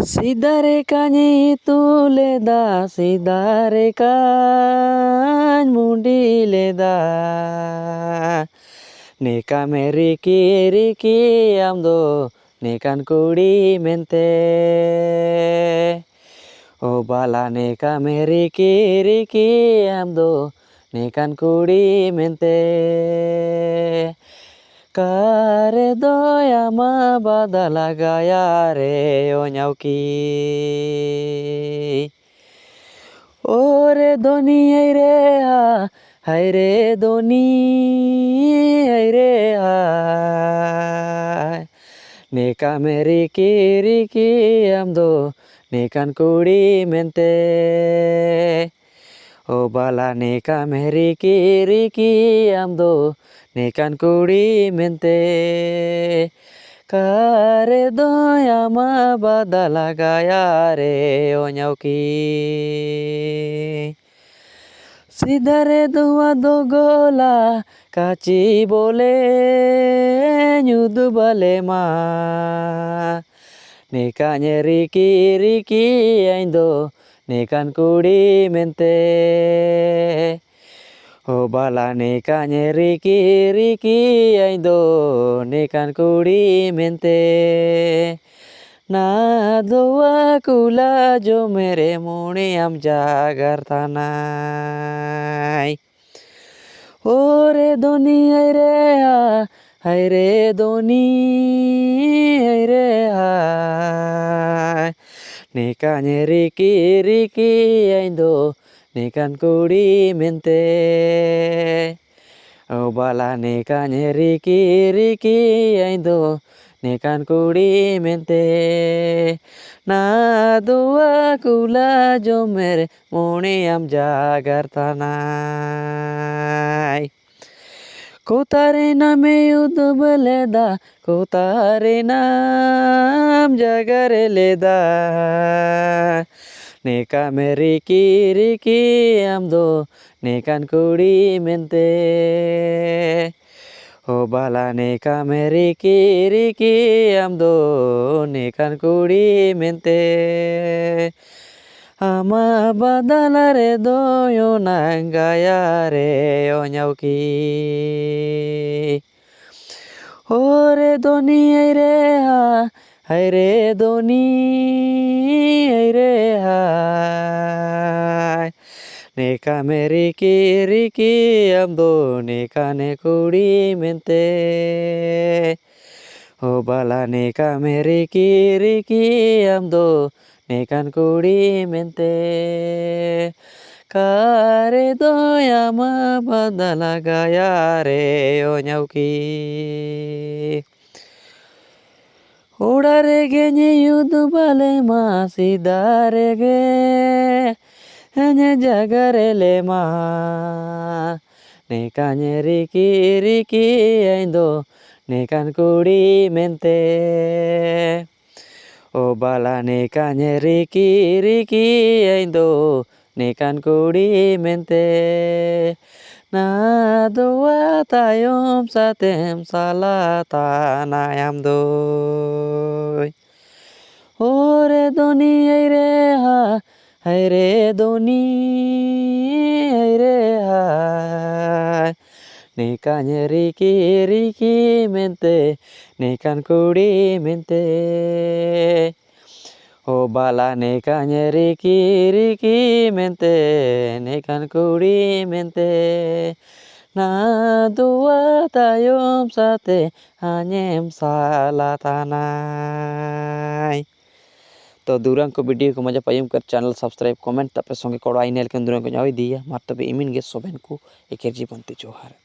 Sidare kanyi tuleda, sidare kany mundi leda. Neka meriki riki amdo, nekan kudi mente. O bala neka meriki riki amdo, nekan kudi mente. Kare doya ma badala gaya re onyauki. Ore doni hai re doni hai. Neka meriki riki amdo, nekan kudi mente. O bala neka meriki riki amdo, nekan kudi mente. Kare doya ma badala gaya re onyauki. Sidare dua dogola kaci bole nyudu bale ma. Neka nyeriki riki aindo, nekan kudi mente. O bala neka nyeriki riki aindo, nekan kudi mente. Na doa kula jo mere mone am jagar tanai. Ore doni hai re doni hai. Neka nyeriki riki aindo, nekan kudi mente. O bala neka nyeriki riki aindo, nekan kudi mente. Na doa kula jo mere mone am jagar tanai. Kotare name yudu beleda, kotare nam jagare leda. Neka meriki riki amdo, nekan kudi mente. O bala neka meriki riki amdo, nekan kudi mente. Ama badala re doyo nangaya re onyauki. Ore doni hai re doni hai. Neka meriki riki amdo, nekane kudi mente. O bala neka meriki riki amdo, nekan kudi mente. Kare doya ma badala gaya re onyauki. Udare genye yudu bale ma sidare ge hanya jagare lema. Neka nyeriki riki aindo, nekan kudi mente. O bala neka nyeriki riki aindo, nekan kudi mente. Na doa tayom satem salata nayam doi. Ore doni hai re doni hai. Neka nyeriki riki mente, nekan kudi mente. O bala neka nyeriki riki mente, nekan kudi mente. Na doa tayom sate hanyem salatanai. तो दूरां को video को मजा पाइम कर channel subscribe comment तपे संगे कोड़ा आइनेल के दूरां को Xavi दिया मार तबे इमिन गे सोबेन को एकेर जीवन ते जोहार।